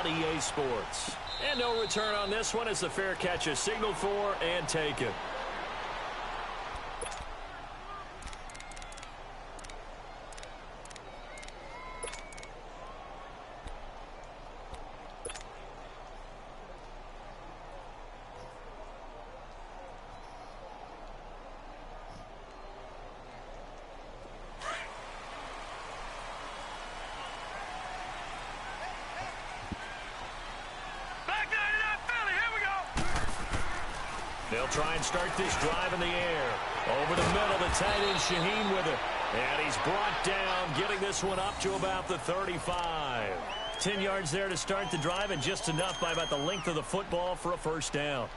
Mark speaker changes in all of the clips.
Speaker 1: on EA Sports. And no return on this one as the fair catch is signaled for and taken. They'll try and start this drive in the air. Over the middle, the tight end Shaheen with it. And he's brought down, getting this one up to about the 35. 10 yards there to start the drive, and just enough by about the length of the football for a first down.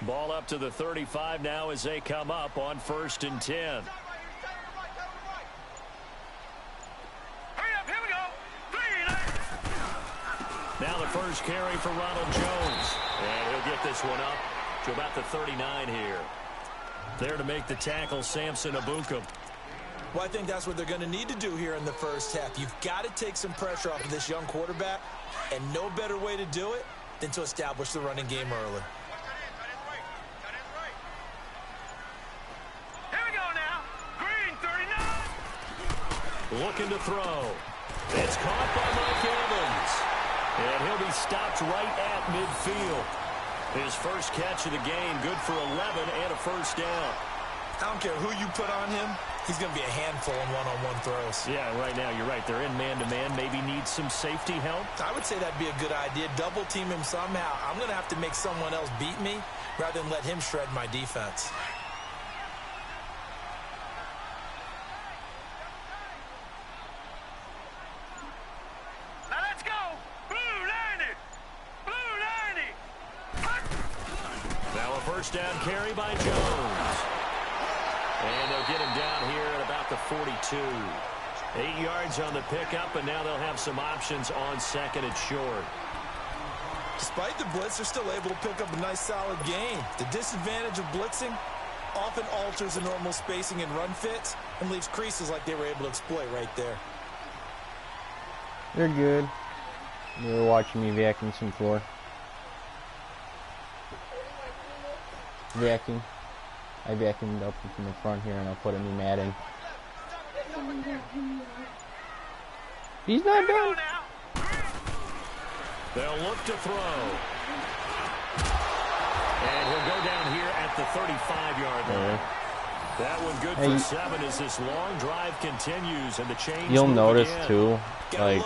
Speaker 1: Ball up to the 35 now as they come up on 1st and 10. Now the first carry for Ronald Jones. And he'll get this one up to about the 39 here. There to make the tackle, Samson Abukum.
Speaker 2: Well, I think that's what they're going to need to do here in the first half. You've got to take some pressure off of this young quarterback, and no better way to do it than to establish the running game early.
Speaker 3: Here we go now. Green, 39.
Speaker 1: Looking to throw. It's caught by Mike Evans. And he'll be stopped right at midfield. His first catch of the game, good for 11 and a first down.
Speaker 2: I don't care who you put on him. He's going to be a handful in one-on-one throws.
Speaker 1: Yeah, right now, you're right. They're in man-to-man. Maybe needs some safety help.
Speaker 2: I would say that'd be a good idea. Double team him somehow. I'm going to have to make someone else beat me rather than let him shred my defense.
Speaker 1: First down carry by Jones. And they'll get him down here at about the 42. 8 yards on the pickup, and now they'll have some options on second and short.
Speaker 2: Despite the blitz, they're still able to pick up a nice solid gain. The disadvantage of blitzing often alters the normal spacing and run fits and leaves creases like they were able to exploit right there.
Speaker 4: They're good. They were watching me vacuum some floor. Vacuum. I vacuumed up from the front here and I'll put a new Madden. He's not done.
Speaker 1: They'll look to throw. And he'll go down here at the 35-yard line. That one good for 7 as this long drive continues and the change.
Speaker 4: You'll notice
Speaker 1: again.
Speaker 4: Too, like,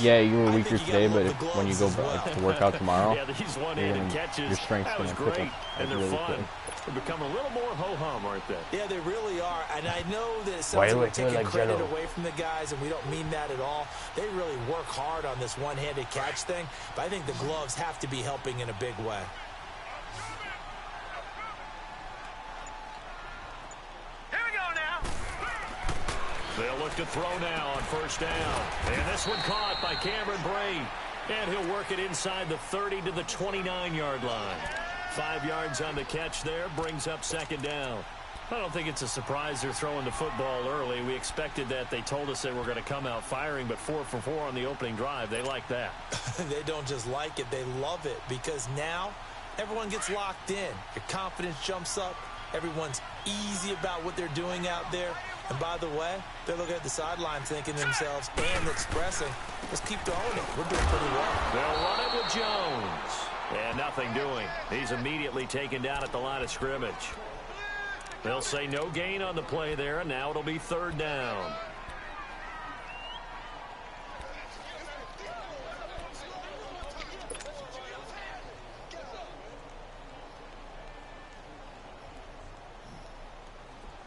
Speaker 4: yeah, you were weaker today, but when you go back to work out tomorrow,
Speaker 1: yeah, these one-handed catches,
Speaker 4: your strength's
Speaker 1: that was
Speaker 4: going to
Speaker 1: great,
Speaker 4: pick up
Speaker 1: and they're
Speaker 4: really
Speaker 1: fun.
Speaker 4: quick.
Speaker 1: They become a little more ho-hum, aren't they?
Speaker 2: Yeah, they really are, and I know that it sounds like we're taking credit away from the guys, and we don't mean that at all. They really work hard on this one-handed catch thing, but I think the gloves have to be helping in a big way.
Speaker 1: They'll look to throw now on first down. And this one caught by Cameron Brate. And he'll work it inside the 30 to the 29-yard line. 5 yards on the catch there, brings up second down. I don't think it's a surprise they're throwing the football early. We expected that. They told us they were going to come out firing, but 4 for 4 on the opening drive. They like that.
Speaker 2: They don't just like it, they love it, because now everyone gets locked in. Your confidence jumps up. Everyone's easy about what they're doing out there. And by the way, they're looking at the sideline thinking to themselves and expressing, let's keep throwing it. We're doing pretty well.
Speaker 1: They'll run it with Jones. And nothing doing. He's immediately taken down at the line of scrimmage. They'll say no gain on the play there, and now it'll be third down.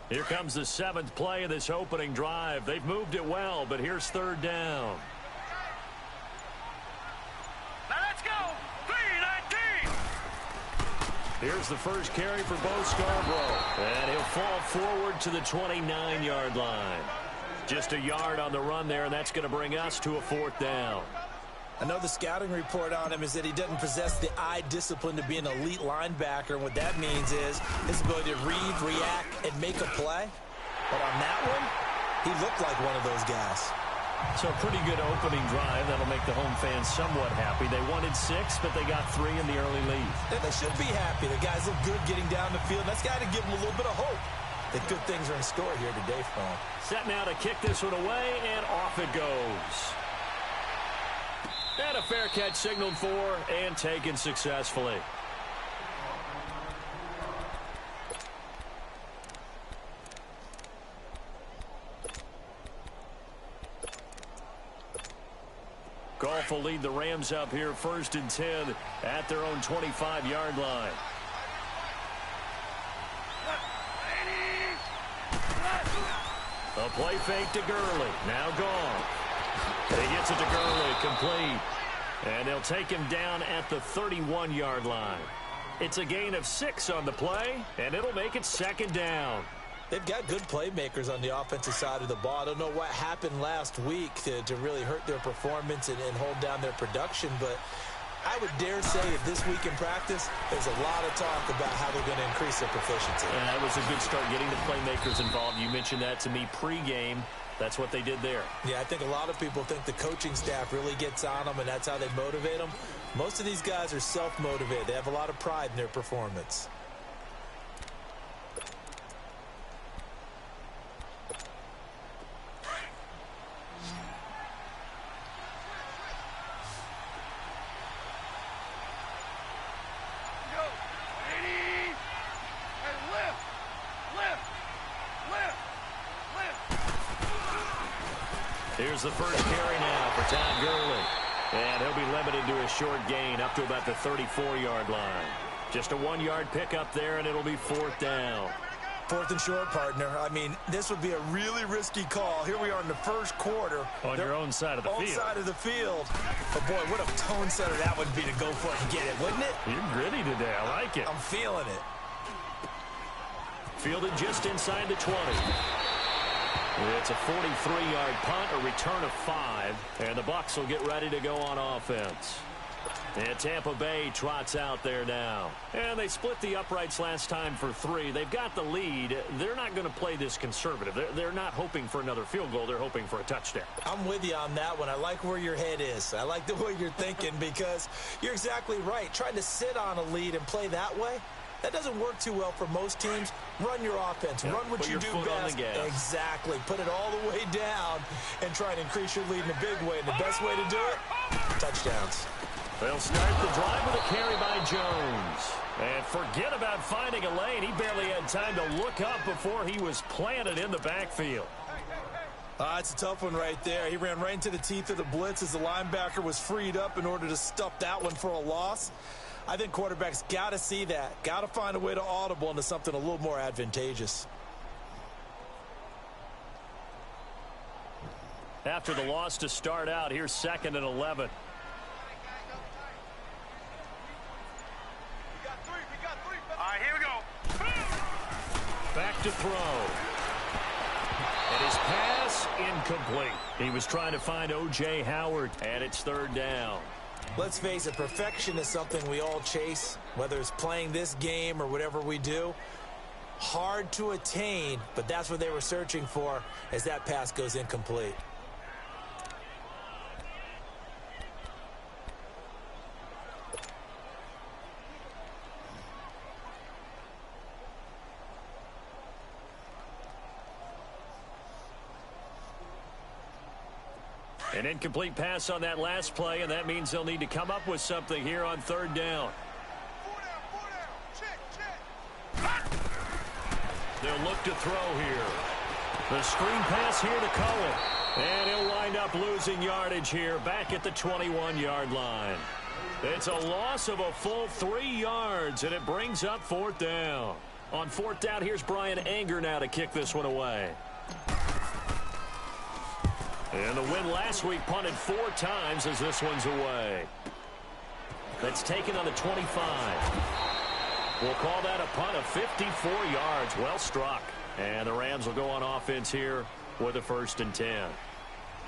Speaker 1: Here comes the 7th play of this opening drive. They've moved it well, but here's third down.
Speaker 3: Now let's go. 3-19.
Speaker 1: Here's the first carry for Bo Scarborough. And he'll fall forward to the 29-yard line. Just a yard on the run there, and that's going to bring us to a fourth down.
Speaker 2: Another scouting report on him is that he doesn't possess the eye discipline to be an elite linebacker. And what that means is his ability to read, react, and make a play. But on that one, he looked like one of those guys.
Speaker 1: So a pretty good opening drive. That'll make the home fans somewhat happy. They wanted 6, but they got 3 in the early lead.
Speaker 2: And they should be happy. The guys look good getting down the field. That's got to give them a little bit of hope that good things are in store here today for them.
Speaker 1: Set now to kick this one away, and off it goes. And a fair catch signaled for and taken successfully. Golf will lead the Rams up here 1st and 10 at their own 25-yard line. A play fake to Gurley. Now gone. He gets it to Gurley, complete. And they'll take him down at the 31-yard line. It's a gain of 6 on the play, and it'll make it 2nd down.
Speaker 2: They've got good playmakers on the offensive side of the ball. I don't know what happened last week to really hurt their performance and hold down their production, but I would dare say that this week in practice, there's a lot of talk about how they're going to increase their proficiency.
Speaker 1: And that was a good start getting the playmakers involved. You mentioned that to me pregame. That's what they did there.
Speaker 2: Yeah, I think a lot of people think the coaching staff really gets on them, and that's how they motivate them. Most of these guys are self-motivated. They have a lot of pride in their performance.
Speaker 1: Here's the first carry now for Todd Gurley. And he'll be limited to a short gain up to about the 34-yard line. Just a 1-yard pickup there, and it'll be 4th down.
Speaker 2: 4th and short, partner. I mean, this would be a really risky call. Here we are in the first quarter.
Speaker 1: On your own side of the field.
Speaker 2: Own side of the field. But, boy, what a tone setter that would be to go for it and get it, wouldn't it?
Speaker 1: You're gritty today. I like it.
Speaker 2: I'm feeling it.
Speaker 1: Fielded just inside the 20. It's a 43-yard punt, a return of 5, and the Bucs will get ready to go on offense. And Tampa Bay trots out there now. And they split the uprights last time for 3. They've got the lead. They're not going to play this conservative. They're not hoping for another field goal. They're hoping for a touchdown.
Speaker 2: I'm with you on that one. I like where your head is. I like the way you're thinking because you're exactly right. Trying to sit on a lead and play that way, that doesn't work too well for most teams. Run your offense.
Speaker 1: Yep.
Speaker 2: Run what you do best. Exactly. Put it all the way down and try and increase your lead in a big way. And the best way to do it, touchdowns.
Speaker 1: They'll start the drive with a carry by Jones. And forget about finding a lane. He barely had time to look up before he was planted in the backfield.
Speaker 2: It's a tough one right there. He ran right into the teeth of the blitz as the linebacker was freed up in order to stuff that one for a loss. I think quarterbacks got to see that. Got to find a way to audible into something a little more advantageous.
Speaker 1: After the loss to start out, here's 2nd and 11.
Speaker 3: All right, here we go.
Speaker 1: Back to throw. And his pass incomplete. He was trying to find O.J. Howard, and it's 3rd down.
Speaker 2: Let's face it, perfection is something we all chase, whether it's playing this game or whatever we do. Hard to attain, but that's what they were searching for as that pass goes incomplete.
Speaker 1: An incomplete pass on that last play, and that means they'll need to come up with something here on 3rd down. They'll look to throw here. The screen pass here to Cohen. And he'll wind up losing yardage here back at the 21-yard line. It's a loss of a full 3 yards, and it brings up 4th down. On 4th down, here's Brian Anger now to kick this one away. And the win last week punted 4 times as this one's away. That's taken on the 25. We'll call that a punt of 54 yards. Well struck. And the Rams will go on offense here with a 1st and 10.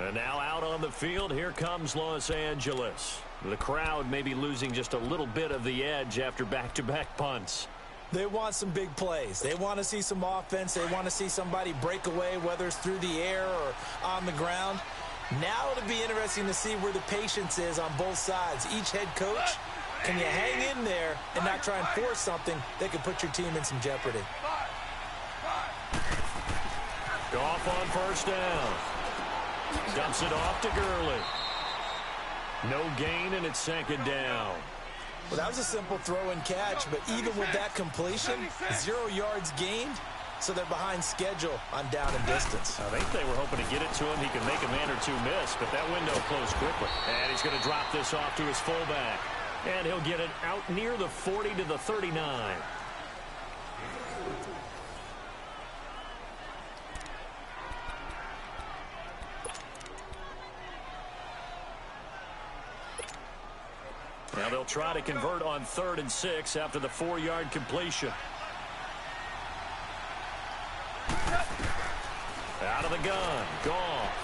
Speaker 1: And now out on the field, here comes Los Angeles. The crowd may be losing just a little bit of the edge after back-to-back punts.
Speaker 2: They want some big plays. They want to see some offense. They want to see somebody break away, whether it's through the air or on the ground. Now it'll be interesting to see where the patience is on both sides. Each head coach, can you hang in there and not try and force something that could put your team in some jeopardy?
Speaker 1: Goff on first down. Dumps it off to Gurley. No gain, and it's second down.
Speaker 2: Well, that was a simple throw and catch, but even with that completion, 0 yards gained, so they're behind schedule on down and distance.
Speaker 1: I think they were hoping to get it to him. He could make a man or two miss, but that window closed quickly. And he's going to drop this off to his fullback. And he'll get it out near the 40 to the 39. Now they'll try to convert on 3rd and 6 after the 4-yard completion. Out of the gun, Goff.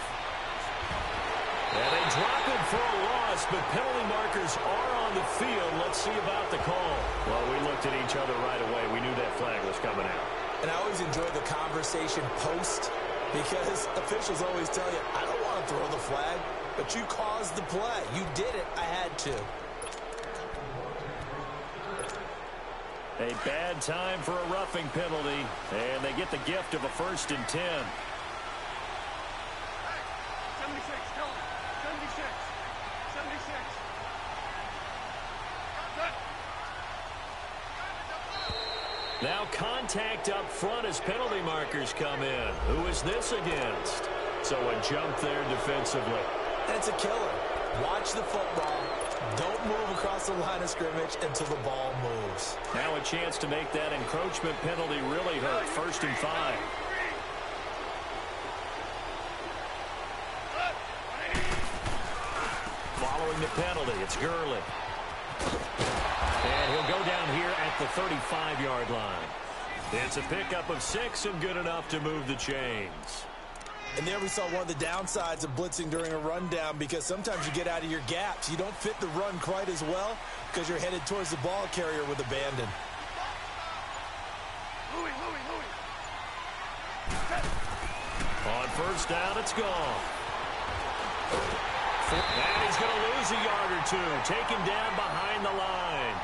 Speaker 1: And they drop him for a loss, but penalty markers are on the field. Let's see about the call. Well, we looked at each other right away. We knew that flag was coming out.
Speaker 2: And I always enjoy the conversation post, because officials always tell you, I don't want to throw the flag, but you caused the play. You did it. I had to.
Speaker 1: A bad time for a roughing penalty, and they get the gift of a 1st and 10.
Speaker 3: 76, tell him. 76. 76.
Speaker 1: Now contact up front as penalty markers come in. Who is this against? So a jump there defensively.
Speaker 2: That's a killer. Watch the football. Don't move across the line of scrimmage until the ball moves.
Speaker 1: Now a chance to make that encroachment penalty really hurt. 1st and 5. Following the penalty, it's Gurley. And he'll go down here at the 35-yard line. It's a pickup of 6 and good enough to move the chains.
Speaker 2: And there we saw one of the downsides of blitzing during a rundown, because sometimes you get out of your gaps. You don't fit the run quite as well because you're headed towards the ball carrier with abandon.
Speaker 1: On 1st down, it's gone. And he's going to lose a yard or two. Taken down behind the line.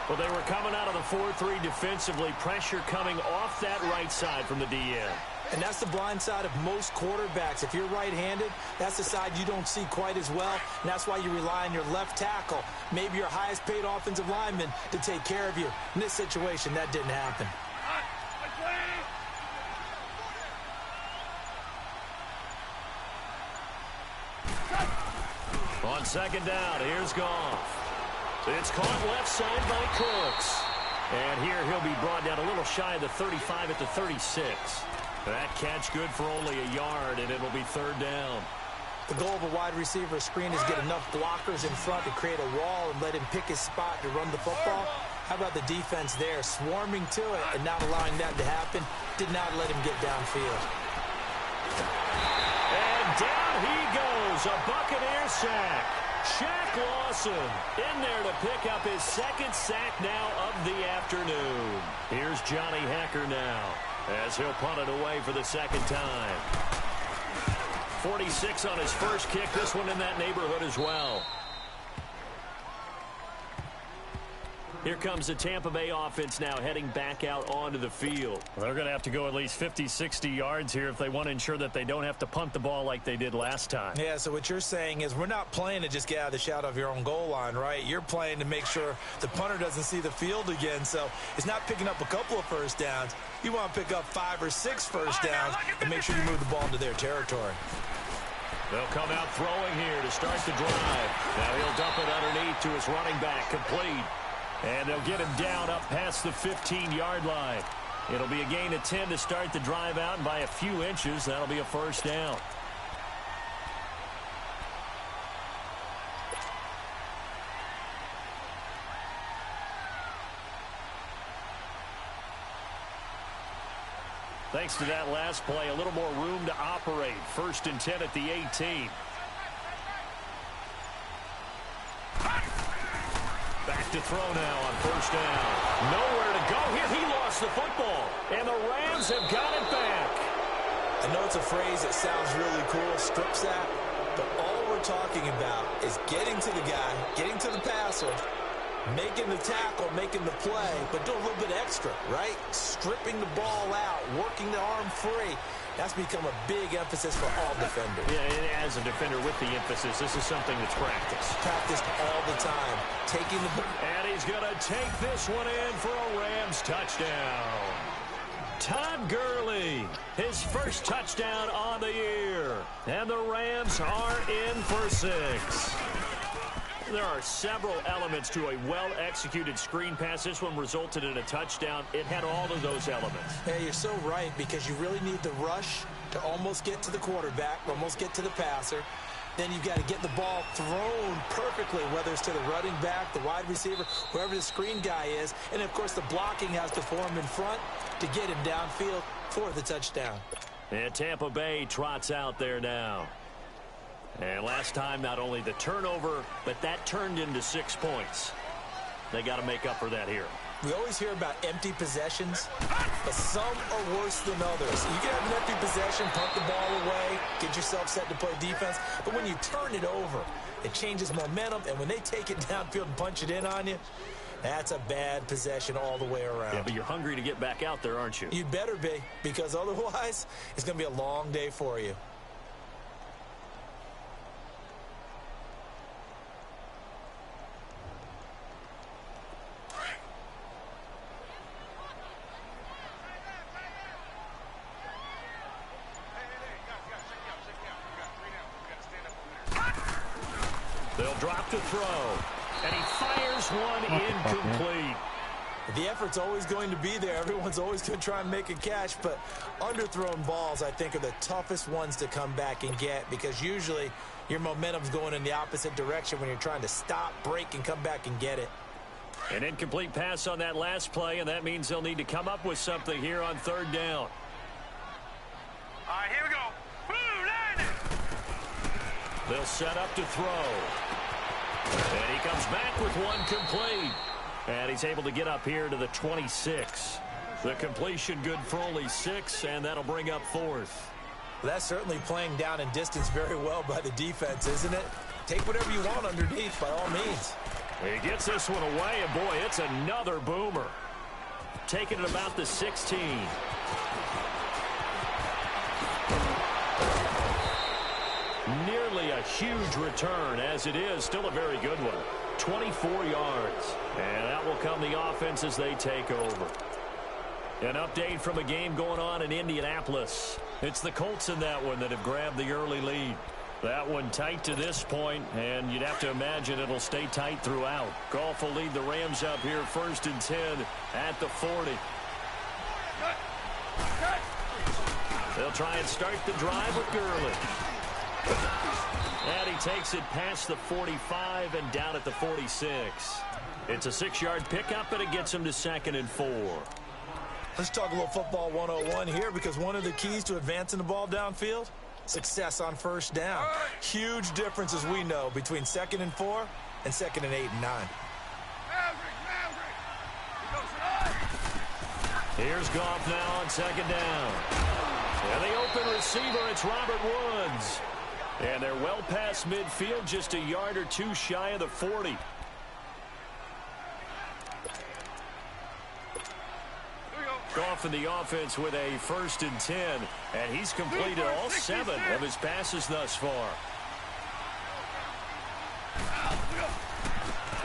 Speaker 1: Well, they were coming out of the 4-3 defensively. Pressure coming off that right side from the DN.
Speaker 2: And that's the blind side of most quarterbacks. If you're right-handed, that's the side you don't see quite as well. And that's why you rely on your left tackle, maybe your highest-paid offensive lineman, to take care of you. In this situation, that didn't happen.
Speaker 1: On 2nd down, here's Goff. It's caught left side by Cooks. And here he'll be brought down a little shy of the 35 at the 36. That catch good for only a yard, and it'll be 3rd down.
Speaker 2: The goal of a wide receiver screen is get enough blockers in front to create a wall and let him pick his spot to run the football. How about the defense there, swarming to it and not allowing that to happen? Did not let him get downfield.
Speaker 1: And down he goes, a Buccaneer sack. Shaq Lawson in there to pick up his 2nd sack now of the afternoon. Here's Johnny Hecker now, as he'll punt it away for the 2nd time. 46 on his first kick. This one in that neighborhood as well. Here comes the Tampa Bay offense now heading back out onto the field. Well, they're going to have to go at least 50, 60 yards here if they want to ensure that they don't have to punt the ball like they did last time.
Speaker 2: Yeah, so what you're saying is we're not playing to just get out of the shadow of your own goal line, right? You're playing to make sure the punter doesn't see the field again. So it's not picking up a couple of first downs. You want to pick up 5 or 6 first downs and make sure you move the ball into their territory.
Speaker 1: They'll come out throwing here to start the drive. Now he'll dump it underneath to his running back, complete. And they'll get him down up past the 15-yard line. It'll be a gain of 10 to start the drive out, and by a few inches, that'll be a 1st down. Thanks to that last play, a little more room to operate. 1st and 10 at the 18. Back to throw now on first down. Nowhere to go here. He lost the football. And the Rams have got it back.
Speaker 2: I know it's a phrase that sounds really cool, strip sack, but all we're talking about is getting to the guy, getting to the passer, making the tackle, making the play, but do a little bit extra, right? Stripping the ball out, working the arm free. That's become a big emphasis for all defenders.
Speaker 1: Yeah, and as a defender with the emphasis, this is something that's practiced.
Speaker 2: Practiced all the time. Taking the...
Speaker 1: And he's going to take this one in for a Rams touchdown. Todd Gurley, his first touchdown on the year. And the Rams are in for 6. There are several elements to a well-executed screen pass. This one resulted in a touchdown. It had all of those elements.
Speaker 2: Yeah, you're so right, because you really need the rush to almost get to the quarterback, almost get to the passer. Then you've got to get the ball thrown perfectly, whether it's to the running back, the wide receiver, whoever the screen guy is. And, of course, the blocking has to form in front to get him downfield for the touchdown.
Speaker 1: And Tampa Bay trots out there now. And last time, not only the turnover, but that turned into 6 points. They got to make up for that here.
Speaker 2: We always hear about empty possessions, but some are worse than others. You can have an empty possession, punt the ball away, get yourself set to play defense. But when you turn it over, it changes momentum. And when they take it downfield and punch it in on you, that's a bad possession all the way around.
Speaker 1: Yeah, but you're hungry to get back out there, aren't you?
Speaker 2: You'd better be, because otherwise, it's going to be a long day for you.
Speaker 1: They'll drop to throw, and he fires one incomplete.
Speaker 2: The effort's always going to be there. Everyone's always going to try and make a catch, but underthrown balls, I think, are the toughest ones to come back and get, because usually your momentum's going in the opposite direction when you're trying to stop, break, and come back and get it.
Speaker 1: An incomplete pass on that last play, and that means they'll need to come up with something here on third down.
Speaker 3: All right, here we go.
Speaker 1: They'll set up to throw. And he comes back with one complete. And he's able to get up here to the 26. The completion good for only 6, and that'll bring up 4th.
Speaker 2: That's certainly playing down in distance very well by the defense, isn't it? Take whatever you want underneath, by all means.
Speaker 1: He gets this one away, and boy, it's another boomer. Taking it about the 16. Nearly a huge return, as it is still a very good one. 24 yards. And that will come the offense as they take over. An update from a game going on in Indianapolis. It's the Colts in that one that have grabbed the early lead. That one tight to this point, and you'd have to imagine it'll stay tight throughout. Goff will lead the Rams up here 1st and 10 at the 40. They'll try and start the drive with Gurley. And he takes it past the 45 and down at the 46. It's a 6-yard pickup, and it gets him to 2nd and 4.
Speaker 2: Let's talk a little football 101 here, because one of the keys to advancing the ball downfield, success on first down. Huge difference, as we know, between 2nd and 4 and 2nd and 8 and 9.
Speaker 1: Here's Goff now on 2nd down. And the open receiver, it's Robert Woods. And they're well past midfield, just a yard or 2 shy of the 40. Goff in the offense with a 1st and 10. And he's completed all 7 of his passes thus far.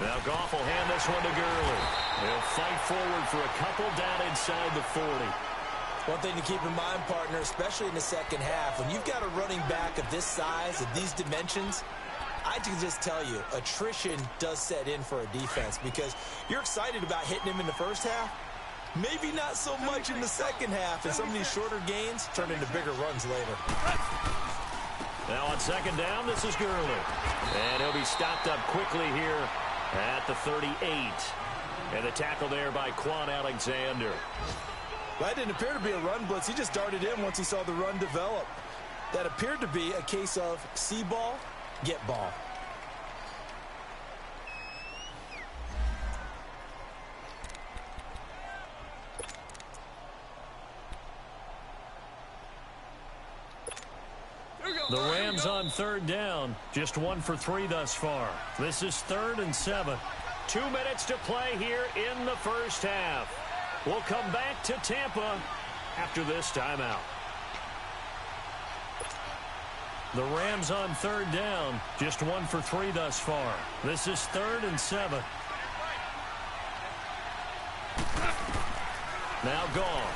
Speaker 1: Now Goff will hand this one to Gurley. He'll fight forward for a couple down inside the 40.
Speaker 2: One thing to keep in mind, partner, especially in the second half, when you've got a running back of this size, of these dimensions, I can just tell you, attrition does set in for a defense, because you're excited about hitting him in the first half. Maybe not so much in the second half, and some of these shorter gains turn into bigger runs later.
Speaker 1: Now on 2nd down, this is Gurley. And he'll be stopped up quickly here at the 38. And the tackle there by Quan Alexander.
Speaker 2: That didn't appear to be a run blitz. He just darted in once he saw the run develop. That appeared to be a case of see ball, get ball.
Speaker 1: The Rams on 3rd down, just 1 for 3 thus far. This is 3rd and 7. 2 minutes to play here in the first half. We'll come back to Tampa after this timeout. The Rams on 3rd down, just 1 for 3 thus far. This is 3rd and 7. Now gone.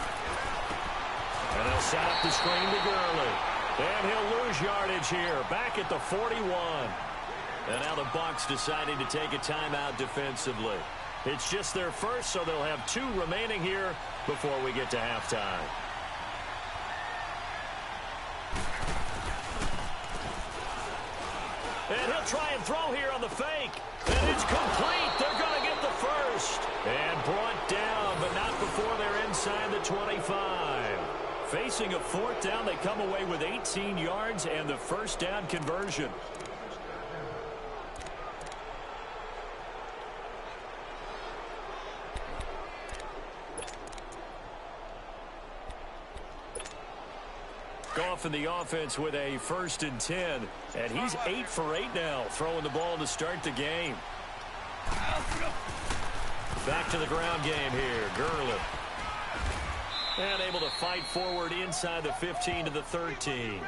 Speaker 1: And they'll set up the screen to Gurley. And he'll lose yardage here, back at the 41. And now the Bucs deciding to take a timeout defensively. It's just their first, so they'll have 2 remaining here before we get to halftime. And he'll try and throw here on the fake. And it's complete. They're going to get the first. And brought down, but not before they're inside the 25. Facing a 4th down, they come away with 18 yards and the first down conversion. Goff in the offense with a 1st and 10. And he's 8 for 8 now, throwing the ball to start the game. Back to the ground game here. Gurley. And able to fight forward inside the 15 to the 13.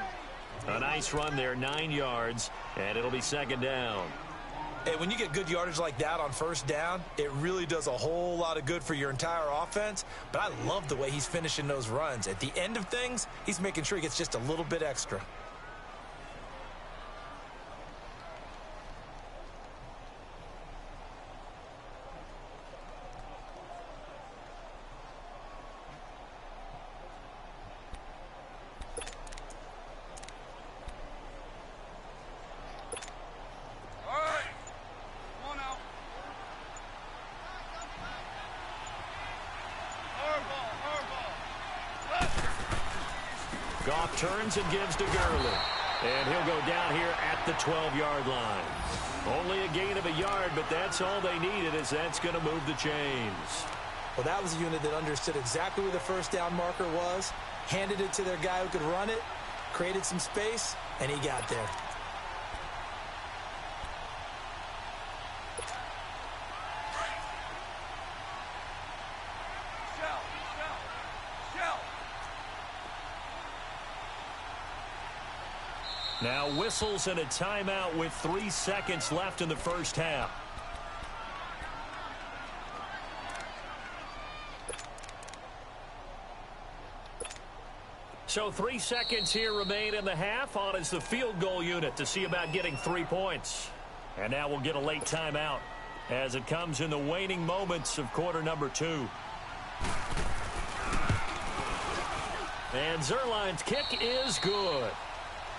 Speaker 1: A nice run there, 9 yards, and it'll be 2nd down.
Speaker 2: Hey, when you get good yardage like that on 1st down, it really does a whole lot of good for your entire offense. But I love the way he's finishing those runs. At the end of things, he's making sure he gets just a little bit extra.
Speaker 1: Goff turns and gives to Gurley. And he'll go down here at the 12-yard line. Only a gain of a yard, but that's all they needed, as that's going to move the chains.
Speaker 2: Well, that was a unit that understood exactly where the 1st down marker was, handed it to their guy who could run it, created some space, and he got there.
Speaker 1: Now whistles and a timeout with 3 seconds left in the first half. So 3 seconds here remain in the half. On is the field goal unit to see about getting 3 points. And now we'll get a late timeout as it comes in the waning moments of quarter number 2. And Zerline's kick is good.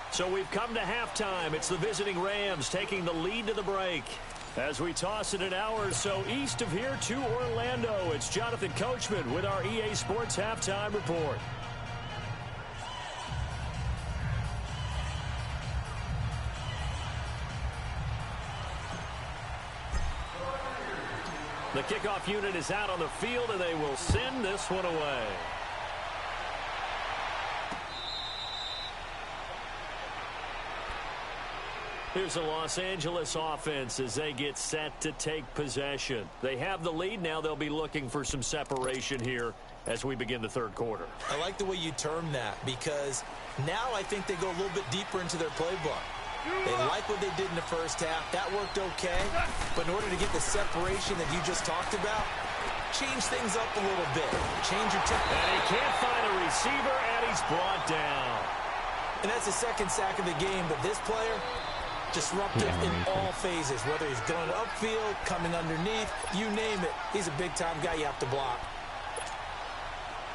Speaker 1: So we've come to halftime. It's the visiting Rams taking the lead to the break. As we toss it an hour or so east of here to Orlando, it's Jonathan Coachman with our EA Sports Halftime Report. The kickoff unit is out on the field, and they will send this one away. Here's the Los Angeles offense as they get set to take possession. They have the lead. Now they'll be looking for some separation here as we begin the 3rd quarter.
Speaker 2: I like the way you term that, because now I think they go a little bit deeper into their playbook. They like what they did in the 1st half. That worked okay. But in order to get the separation that you just talked about, change things up a little bit. Change your tempo.
Speaker 1: And he can't find a receiver, and he's brought down.
Speaker 2: And that's the 2nd sack of the game. But this player, disruptive in all phases, whether he's going upfield, coming underneath, you name it. He's a big-time guy you have to block.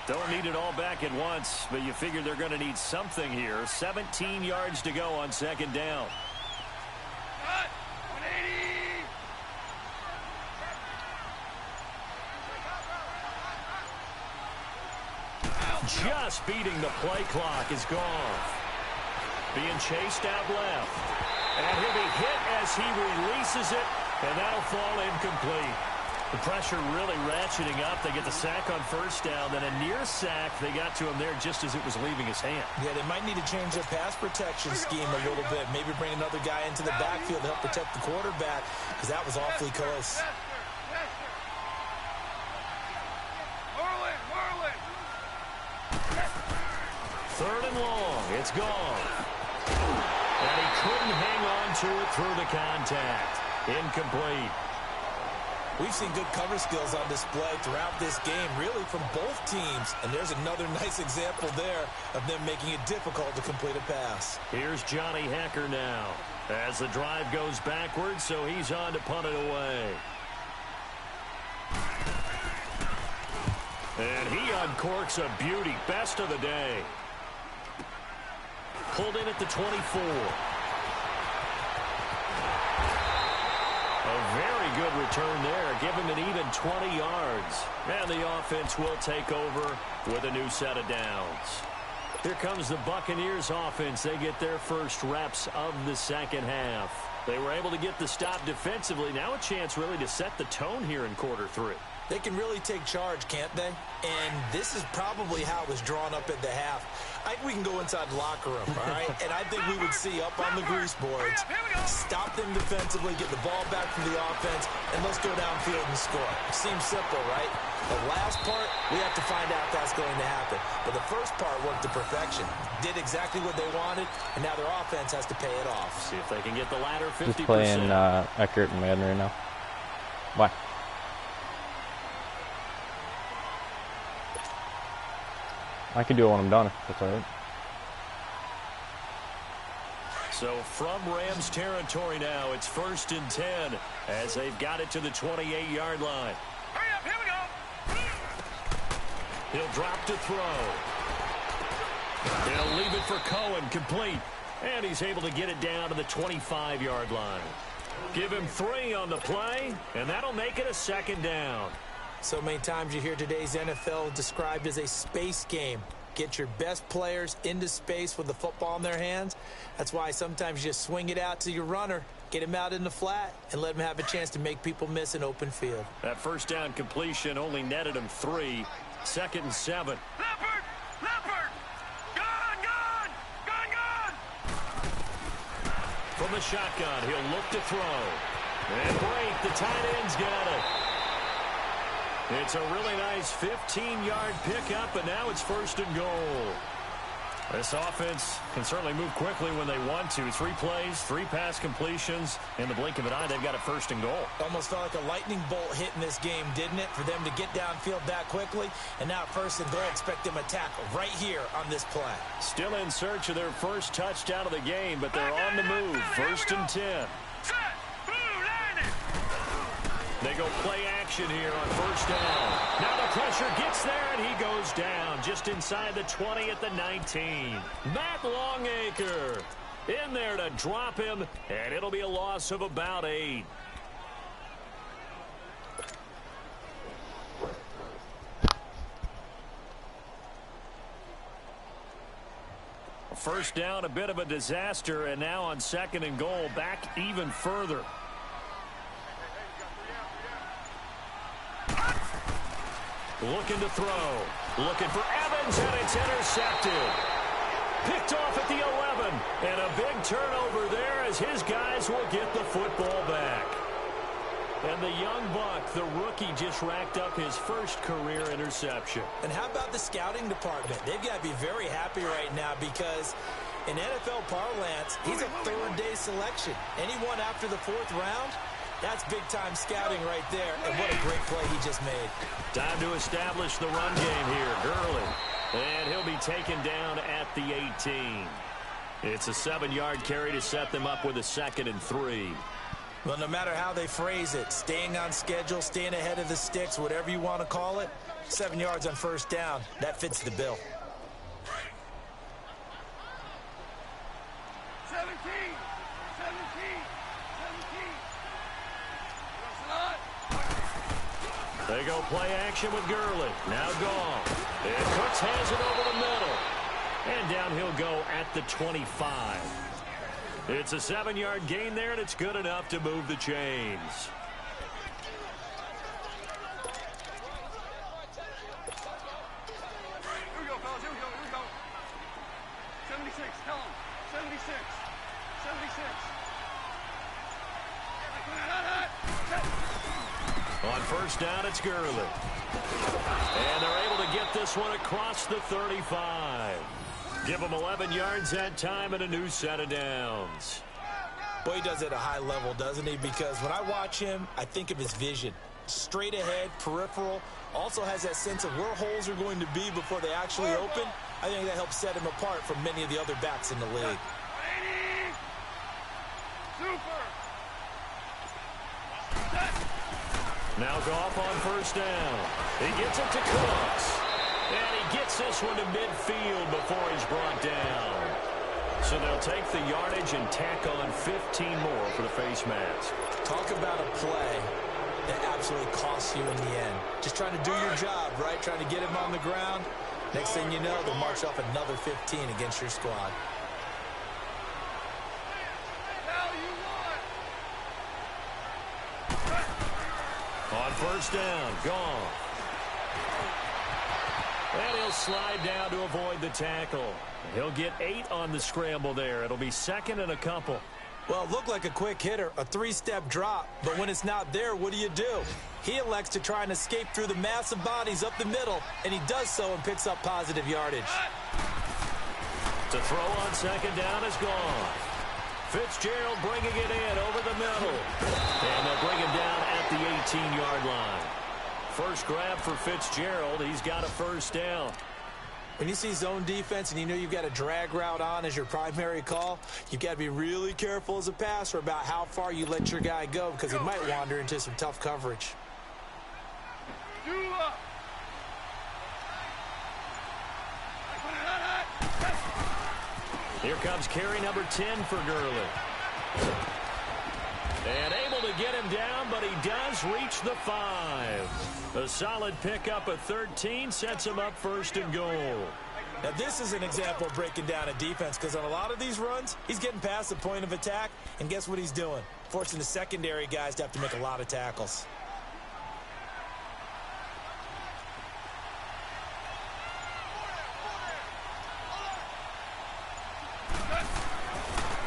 Speaker 1: Don't need it all back at once, but you figure they're going to need something here. 17 yards to go on 2nd down. Just beating the play clock is gone. Being chased out left. And he'll be hit as he releases it, and that'll fall incomplete. The pressure really ratcheting up. They get the sack on first down, then a near sack. They got to him there just as it was leaving his hand.
Speaker 2: Yeah, they might need to change their pass protection scheme a little bit. Maybe bring another guy into the backfield to help protect the quarterback, because that was awfully close.
Speaker 1: Third and long. It's gone. And he couldn't hang on to it through the contact. Incomplete.
Speaker 2: We've seen good cover skills on display throughout this game, really from both teams. And there's another nice example there of them making it difficult to complete a pass.
Speaker 1: Here's Johnny Hecker now as the drive goes backwards, so he's on to punt it away. And he uncorks a beauty. Best of the day. Pulled in at the 24. A very good return there. Give him an even 20 yards. And the offense will take over with a new set of downs. Here comes the Buccaneers offense. They get their first reps of the second half. They were able to get the stop defensively. Now a chance really to set the tone here in quarter three.
Speaker 2: They can really take charge, can't they? And this is probably how it was drawn up at the half. I think we can go inside the locker room, all right? And I think we would see up on the grease boards, stop them defensively, get the ball back from the offense, and let's go downfield and score. Seems simple, right? The last part, we have to find out if that's going to happen. But the first part worked to perfection. Did exactly what they wanted, and now their offense has to pay it off.
Speaker 1: See if they can get the latter 50%.
Speaker 4: Just playing Eckert and Madden right now. Why? I can do it when I'm done, if that's all right.
Speaker 1: So from Rams territory now, it's 1st and 10 as they've got it to the 28-yard line.
Speaker 3: Hurry up, here we go.
Speaker 1: He'll drop to throw. He'll leave it for Cohen, complete. And he's able to get it down to the 25-yard line. Give him 3 on the play, and that'll make it a 2nd down.
Speaker 2: So many times you hear today's NFL described as a space game. Get your best players into space with the football in their hands. That's why sometimes you just swing it out to your runner, get him out in the flat, and let him have a chance to make people miss an open field.
Speaker 1: That first down completion only netted him 3. 2nd and 7.
Speaker 3: Leopard! Leopard! Gone!
Speaker 1: From the shotgun, he'll look to throw. And break, the tight end's got it. It's a really nice 15-yard pickup, and now it's 1st and goal. This offense can certainly move quickly when they want to. 3 plays, 3 pass completions. In the blink of an eye, they've got a 1st and goal.
Speaker 2: Almost felt like a lightning bolt hit in this game, didn't it? For them to get downfield that quickly. And now 1st and goal, expect them to tackle right here on this play.
Speaker 1: Still in search of their first touchdown of the game, but they're on the move. 1st and 10.
Speaker 3: Set! Blue, landed!
Speaker 1: They go play action here on 1st down. Now the pressure gets there, and he goes down just inside the 20 at the 19. Matt Longacre in there to drop him, and it'll be a loss of about 8. First down, a bit of a disaster, and now on 2nd and goal, back even further. Looking to throw. Looking for Evans, and it's intercepted. Picked off at the 11. And a big turnover there as his guys will get the football back. And the young buck, the rookie, just racked up his first career interception.
Speaker 2: And how about the scouting department? They've got to be very happy right now because in NFL parlance, he's a 3rd-day selection. Anyone after the 4th round? That's big-time scouting right there, and what a great play he just made.
Speaker 1: Time to establish the run game here. Gurley. And he'll be taken down at the 18. It's a 7-yard carry to set them up with a 2nd and 3.
Speaker 2: Well, no matter how they phrase it, staying on schedule, staying ahead of the sticks, whatever you want to call it, 7 yards on 1st down, that fits the bill.
Speaker 3: 17!
Speaker 1: They go play action with Gurley. Now gone. And Cooks has it over the middle. And down he'll go at the 25. It's a 7-yard gain there, and it's good enough to move the chains.
Speaker 3: 76, tell him. 76. 76.
Speaker 1: On first down, it's Gurley. And they're able to get this one across the 35. Give him 11 yards that time and a new set of downs.
Speaker 2: Boy, he does it at a high level, doesn't he? Because when I watch him, I think of his vision. Straight ahead, peripheral. Also has that sense of where holes are going to be before they actually open. I think that helps set him apart from many of the other backs in the league.
Speaker 3: Super.
Speaker 1: Now Goff on first down. He gets it to Cooks. And he gets this one to midfield before he's brought down. So they'll take the yardage and tack on 15 more for the face mask.
Speaker 2: Talk about a play that absolutely costs you in the end. Just trying to do your job, right? Trying to get him on the ground. Next thing you know, they'll march off another 15 against your squad.
Speaker 1: On first down, gone. And he'll slide down to avoid the tackle. He'll get 8 on the scramble there. It'll be second and a couple.
Speaker 2: Well, it looked like a quick hitter, a 3-step drop. But when it's not there, what do? He elects to try and escape through the massive bodies up the middle, and he does so and picks up positive yardage.
Speaker 1: To throw on second down is gone. Fitzgerald bringing it in over the middle. And they'll bring him down at the 18-yard line. First grab for Fitzgerald. He's got a first down.
Speaker 2: When you see zone defense and you know you've got a drag route on as your primary call, you've got to be really careful as a passer about how far you let your guy go because he might wander into some tough coverage.
Speaker 1: Here comes carry number 10 for Gurley. And able to get him down, but he does reach the 5. A solid pickup of 13 sets him up first and goal.
Speaker 2: Now, this is an example of breaking down a defense because on a lot of these runs, he's getting past the point of attack, and guess what he's doing? Forcing the secondary guys to have to make a lot of tackles.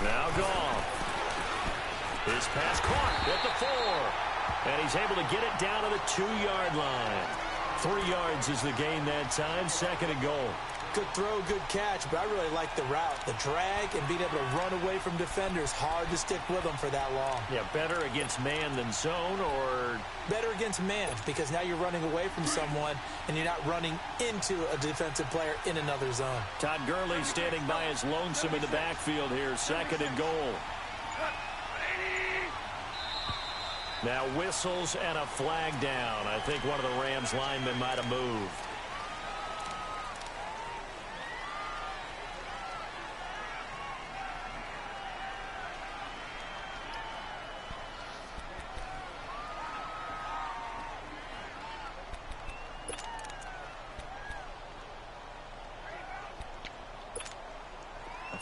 Speaker 1: Now gone. His pass caught at the 4. And he's able to get it down to the 2-yard line. 3 yards is the gain that time. Second and goal.
Speaker 2: Good throw, good catch, but I really like the route. The drag and being able to run away from defenders. Hard to stick with them for that long.
Speaker 1: Yeah, better against man than zone, or
Speaker 2: better against man because now you're running away from someone and you're not running into a defensive player in another zone.
Speaker 1: Todd Gurley standing by as lonesome in the backfield here. Second and goal. Now whistles and a flag down. I think one of the Rams linemen might have moved.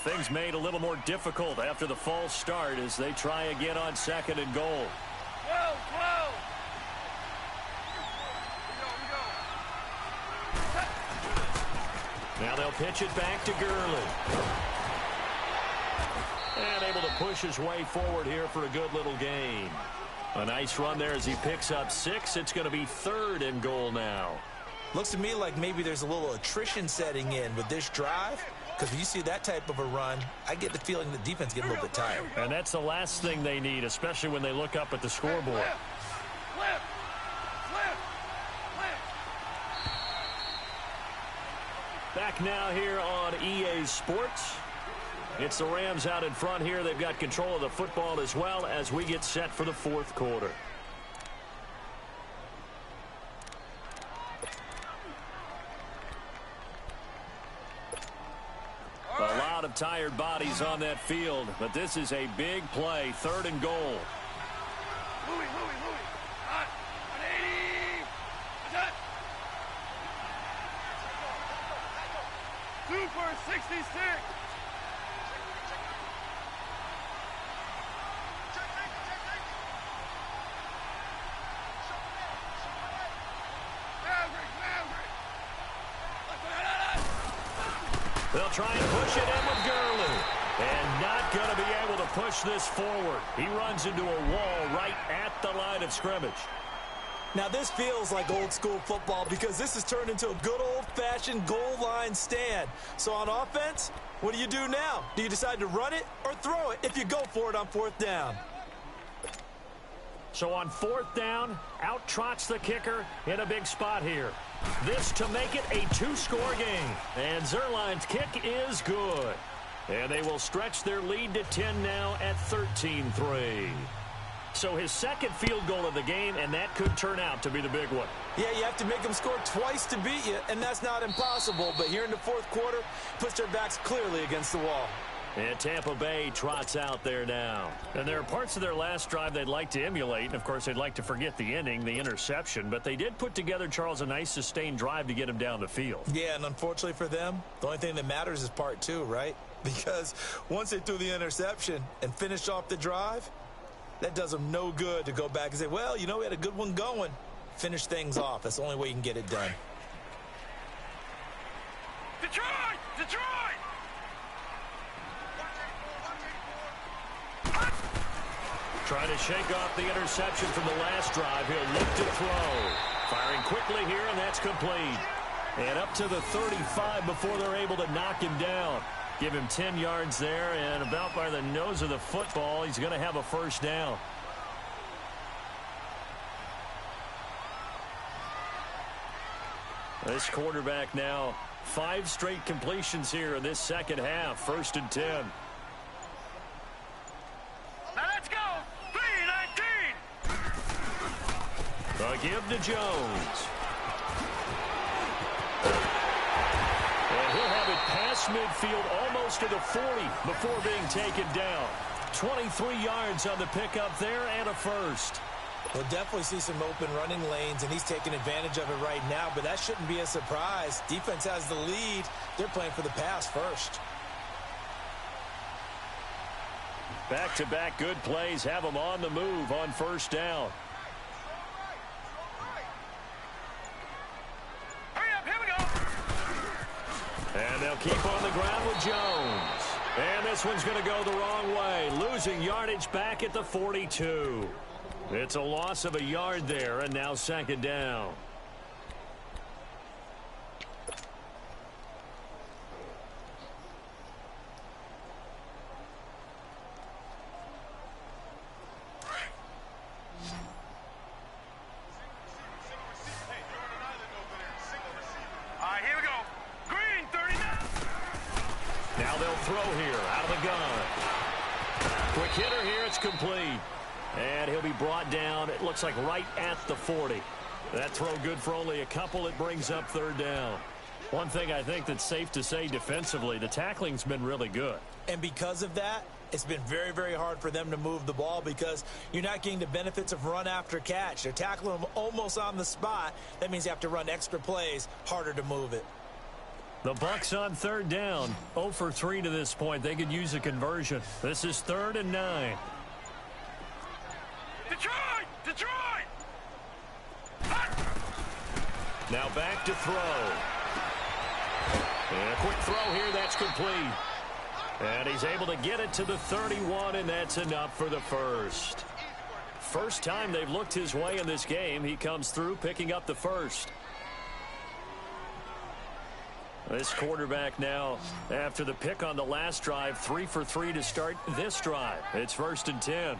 Speaker 1: Things made a little more difficult after the false start as they try again on second and goal. Now they'll pitch it back to Gurley. And able to push his way forward here for a good little gain. A nice run there as he picks up 6. It's going to be third and goal now.
Speaker 2: Looks to me like maybe there's a little attrition setting in with this drive. Because when you see that type of a run, I get the feeling the defense gets a little bit tired.
Speaker 1: And that's the last thing they need, especially when they look up at the scoreboard. Back now here on EA Sports. It's the Rams out in front here. They've got control of the football as well as we get set for the fourth quarter. A lot of tired bodies on that field, but this is a big play. Third and goal.
Speaker 3: Super 66.
Speaker 1: The They'll try and push it in with Gurley. And not going to be able to push this forward. He runs into a wall right at the line of scrimmage.
Speaker 2: Now, this feels like old-school football because this has turned into a good old-fashioned goal line stand. So on offense, what do you do now? Do you decide to run it or throw it if you go for it on 4th down?
Speaker 1: So on 4th down, out trots the kicker in a big spot here. This to make it a 2-score game. And Zerline's kick is good. And they will stretch their lead to 10 now at 13-3. So his second field goal of the game, and that could turn out to be the big one.
Speaker 2: Yeah, you have to make them score twice to beat you, and that's not impossible. But here in the 4th quarter, puts their backs clearly against the wall.
Speaker 1: And Tampa Bay trots out there now. And there are parts of their last drive they'd like to emulate. And, of course, they'd like to forget the ending, the interception. But they did put together, Charles, a nice sustained drive to get him down the field.
Speaker 2: Yeah, and unfortunately for them, the only thing that matters is part 2, right? Because once they threw the interception and finished off the drive, that does them no good to go back and say, well, you know, we had a good one going. Finish things off. That's the only way you can get it done.
Speaker 3: Detroit! Detroit!
Speaker 1: Trying to shake off the interception from the last drive. He'll look to throw. Firing quickly here, and that's complete. And up to the 35 before they're able to knock him down. Give him 10 yards there, and about by the nose of the football, he's going to have a 1st down. This quarterback now, 5 straight completions here in this second half. 1st and 10.
Speaker 3: Now let's go! 3-19!
Speaker 1: The give to Jones. And he'll have it past midfield almost to the 40 before being taken down. 23 yards on the pickup there and a 1st.
Speaker 2: We'll definitely see some open running lanes, and he's taking advantage of it right now, but that shouldn't be a surprise. Defense has the lead. They're playing for the pass first.
Speaker 1: Back-to-back good plays have them on the move on 1st down. And they'll keep on the ground with Jones. And this one's going to go the wrong way. Losing yardage back at the 42. It's a loss of a yard there, and now 2nd down. Throw here out of the gun. Quick hitter here. It's complete. And he'll be brought down, it looks like, right at the 40. That throw good for only a couple. It brings up 3rd down. One thing I think that's safe to say defensively, the tackling's been really good.
Speaker 2: And because of that, it's been very, very hard for them to move the ball because you're not getting the benefits of run after catch. They're tackling them almost on the spot. That means you have to run extra plays, harder to move it.
Speaker 1: The Bucs on 3rd down, 0 for 3 to this point. They could use a conversion. This is 3rd and 9.
Speaker 3: Detroit! Detroit!
Speaker 1: Now back to throw. And a quick throw here, that's complete. And he's able to get it to the 31, and that's enough for the 1st. First time they've looked his way in this game. He comes through picking up the 1st. This quarterback now, after the pick on the last drive, 3 for 3 to start this drive. It's 1st and 10.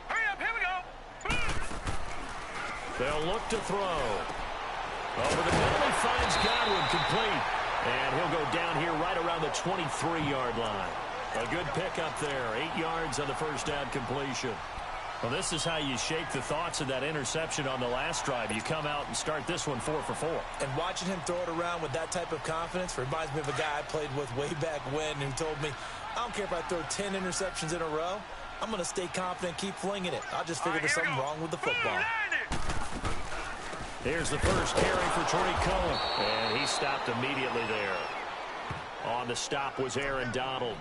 Speaker 3: Hurry up, here we go.
Speaker 1: They'll look to throw. Over the middle, he finds Godwin, complete. And he'll go down here right around the 23-yard line. A good pickup there, 8 yards on the 1st down completion. Well, this is how you shake the thoughts of that interception on the last drive. You come out and start this one 4 for 4.
Speaker 2: And watching him throw it around with that type of confidence reminds me of a guy I played with way back when who told me, I don't care if I throw 10 interceptions in a row. I'm going to stay confident, keep flinging it. I'll just figure there's something wrong with the football.
Speaker 1: Here's the first carry for Tariq Cohen. And he stopped immediately there. On the stop was Aaron Donald.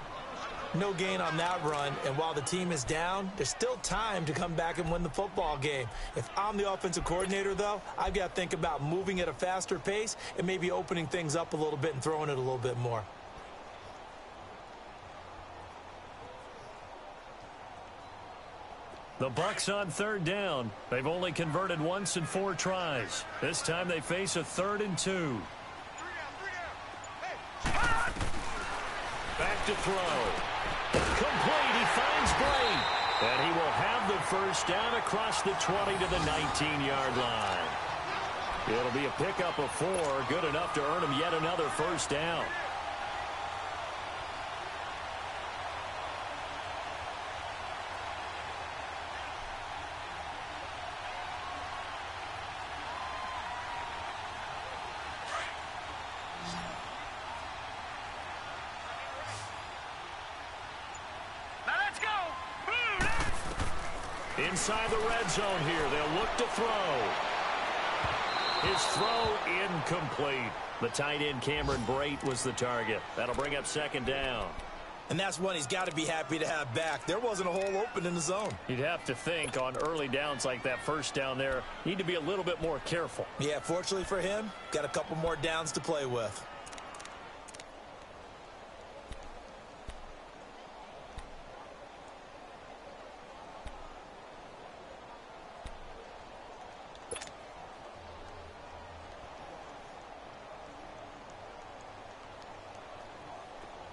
Speaker 2: No gain on that run, and while the team is down, there's still time to come back and win the football game. If I'm the offensive coordinator, though, I've got to think about moving at a faster pace and maybe opening things up a little bit and throwing it a little bit more.
Speaker 1: The Bucks on third down. They've only converted once in 4 tries. This time they face a 3rd and 2. Back to throw. Complete. He finds Bray. And he will have the first down across the 20 to the 19-yard line. It'll be a pickup of 4. Good enough to earn him yet another first down. Inside the red zone here. They'll look to throw. His throw incomplete. The tight end Cameron Brate was the target. That'll bring up 2nd down.
Speaker 2: And that's one he's got to be happy to have back. There wasn't a hole open in the zone.
Speaker 1: You'd have to think on early downs like that first down there, need to be a little bit more careful.
Speaker 2: Yeah, fortunately for him, got a couple more downs to play with.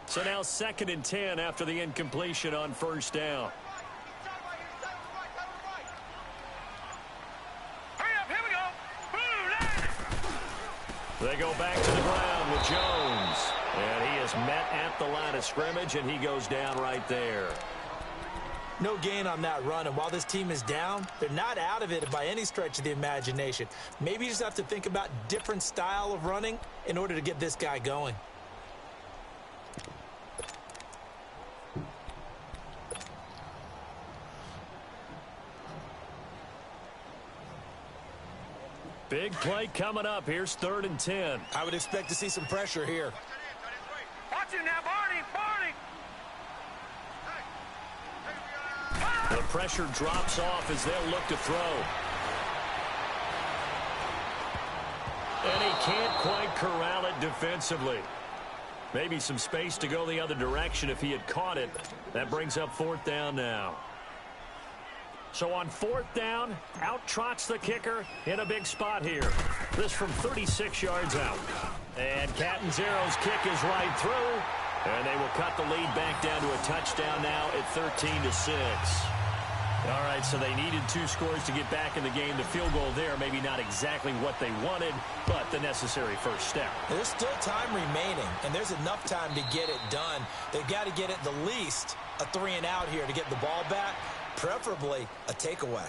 Speaker 1: So now 2nd and 10 after the incompletion on first down.
Speaker 3: Hurry up, here we go.
Speaker 1: They go back to the ground with Jones. And he is met at the line of scrimmage, and he goes down right there.
Speaker 2: No gain on that run, and while this team is down, they're not out of it by any stretch of the imagination. Maybe you just have to think about different style of running in order to get this guy going.
Speaker 1: Big play coming up. Here's 3rd and 10.
Speaker 2: I would expect to see some pressure here.
Speaker 3: Watch it now, Barney.
Speaker 1: The pressure drops off as they'll look to throw. And he can't quite corral it defensively. Maybe some space to go the other direction if he had caught it. That brings up 4th down now. So on 4th down, out trots the kicker in a big spot here. This from 36 yards out. And Catanzaro's kick is right through. And they will cut the lead back down to a touchdown now at 13-6. All right, so they needed 2 scores to get back in the game. The field goal there, maybe not exactly what they wanted, but the necessary first step.
Speaker 2: There's still time remaining, and there's enough time to get it done. They've got to get at the least a 3-and-out here to get the ball back, preferably a takeaway.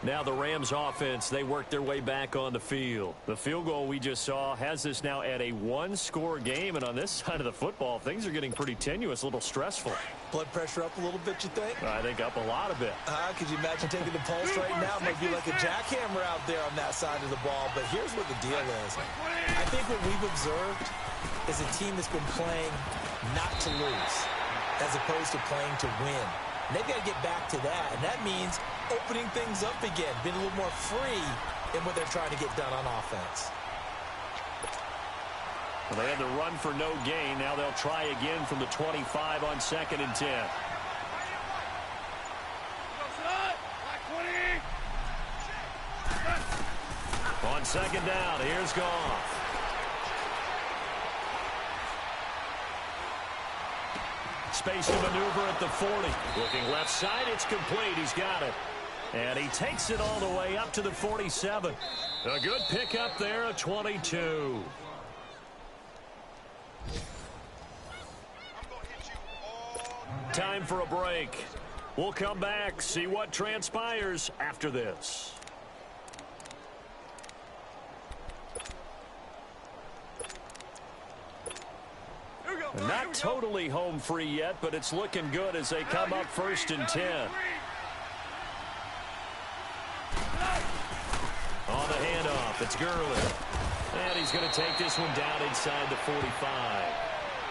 Speaker 1: Now the Rams offense, they work their way back on the field. The field goal we just saw has this now at a 1-score game, and on this side of the football, things are getting pretty tenuous, a little stressful.
Speaker 2: Blood pressure up a little bit, you think?
Speaker 1: I think up a lot of it.
Speaker 2: Could you imagine taking the pulse right now? Might be like a jackhammer out there on that side of the ball, but here's what the deal is. I think what we've observed is a team that's been playing not to lose as opposed to playing to win. And they've got to get back to that, and that means opening things up again, being a little more free in what they're trying to get done on offense.
Speaker 1: Well, they had the run for no gain. Now they'll try again from the 25 on 2nd and 10. On 2nd down, here's Goff. Space to maneuver at the 40. Looking left side, it's complete. He's got it. And he takes it all the way up to the 47. A good pickup there, a 22. Time for a break. We'll come back, see what transpires after this. Not totally home free yet, but it's looking good as they come up 1st and 10. On the handoff, it's Gurley. And he's going to take this one down inside the 45.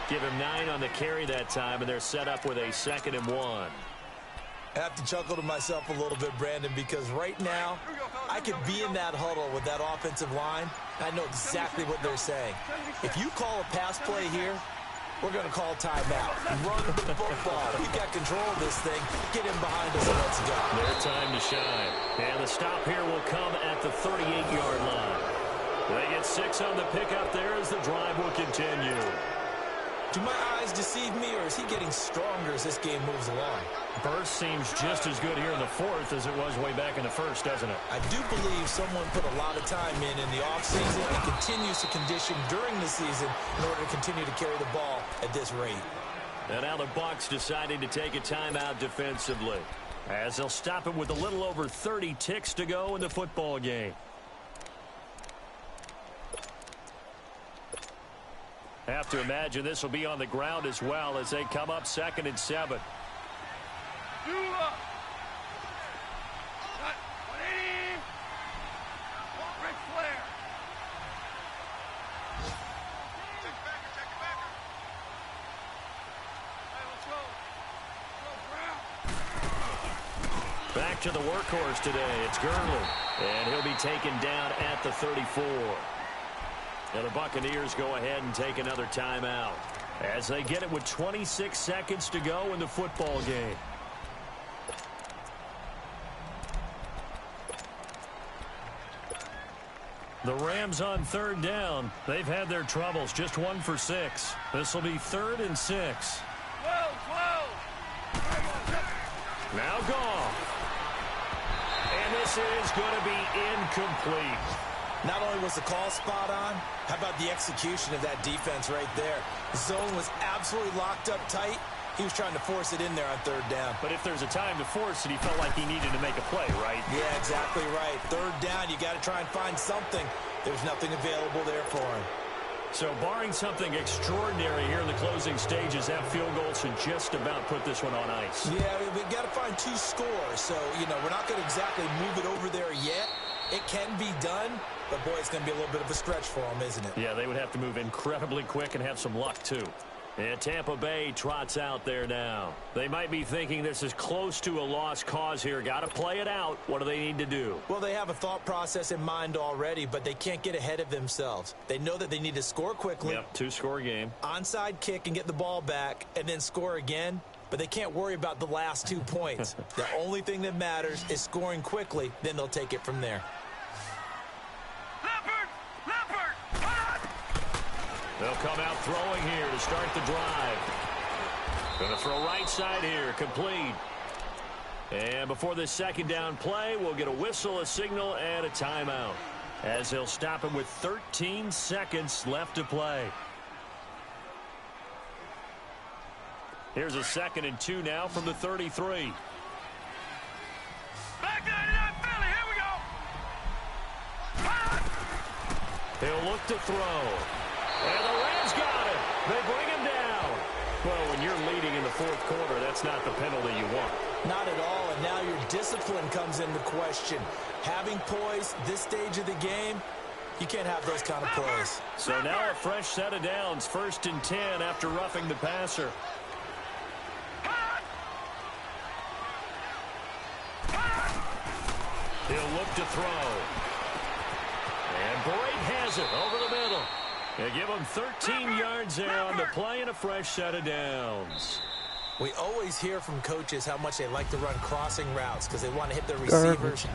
Speaker 1: Give him 9 on the carry that time, and they're set up with a 2nd and 1.
Speaker 2: I have to chuckle to myself a little bit, Brandon, because right now I could be in that huddle with that offensive line. I know exactly what they're saying. If you call a pass play here, We're going to call timeout. Run the football. We've got control of this thing. Get him behind us and let's go.
Speaker 1: Their time to shine. And the stop here will come at the 38-yard line. They get 6 on the pickup there as the drive will continue.
Speaker 2: Do my eyes deceive me, or is he getting stronger as this game moves along?
Speaker 1: Burst seems just as good here in the fourth as it was way back in the first, doesn't it?
Speaker 2: I do believe someone put a lot of time in the offseason and continues to condition during the season in order to continue to carry the ball at this rate.
Speaker 1: And now the Bucs deciding to take a timeout defensively, as they'll stop it with a little over 30 ticks to go in the football game. Have to imagine this will be on the ground as well as they come up 2nd and 7. Back to the workhorse today. It's Gurley, and he'll be taken down at the 34. Now the Buccaneers go ahead and take another timeout as they get it with 26 seconds to go in the football game. The Rams on 3rd down. They've had their troubles. Just 1 for 6. This will be 3rd and 6. Now gone. And this is going to be incomplete.
Speaker 2: Not only was the call spot on, how about the execution of that defense right there? The zone was absolutely locked up tight. He was trying to force it in there on 3rd down.
Speaker 1: But if there's a time to force it, he felt like he needed to make a play, right?
Speaker 2: Yeah, exactly right. 3rd down, you got to try and find something. There's nothing available there for him.
Speaker 1: So barring something extraordinary here in the closing stages, that field goal should just about put this one on ice.
Speaker 2: Yeah, we've got to find 2 scores. So, we're not going to exactly move it over there yet. It can be done, but, boy, it's going to be a little bit of a stretch for them, isn't it?
Speaker 1: Yeah, they would have to move incredibly quick and have some luck, too. And Tampa Bay trots out there now. They might be thinking this is close to a lost cause here. Got to play it out. What do they need to do?
Speaker 2: Well, they have a thought process in mind already, but they can't get ahead of themselves. They know that they need to score quickly.
Speaker 1: Yep, 2-score game.
Speaker 2: Onside kick and get the ball back and then score again. But they can't worry about the last 2 points. The only thing that matters is scoring quickly. Then they'll take it from there.
Speaker 1: They'll come out throwing here to start the drive. Going to throw right side here, complete. And before this 2nd down play, we'll get a whistle, a signal, and a timeout, as they'll stop it with 13 seconds left to play. Here's a 2nd and 2 now from the 33.
Speaker 3: Back 99 Philly, here we go.
Speaker 1: He'll look to throw. And the Rams got it. They bring him down. Well, when you're leading in the 4th quarter, that's not the penalty you want.
Speaker 2: Not at all, and now your discipline comes into question. Having poise this stage of the game, you can't have those kind of plays.
Speaker 1: So now a fresh set of downs, 1st and 10 after roughing the passer. He'll look to throw. And Boyd has it over the middle. They give him 13 yards there on the play and a fresh set of downs.
Speaker 2: We always hear from coaches how much they like to run crossing routes because they want to hit their receivers.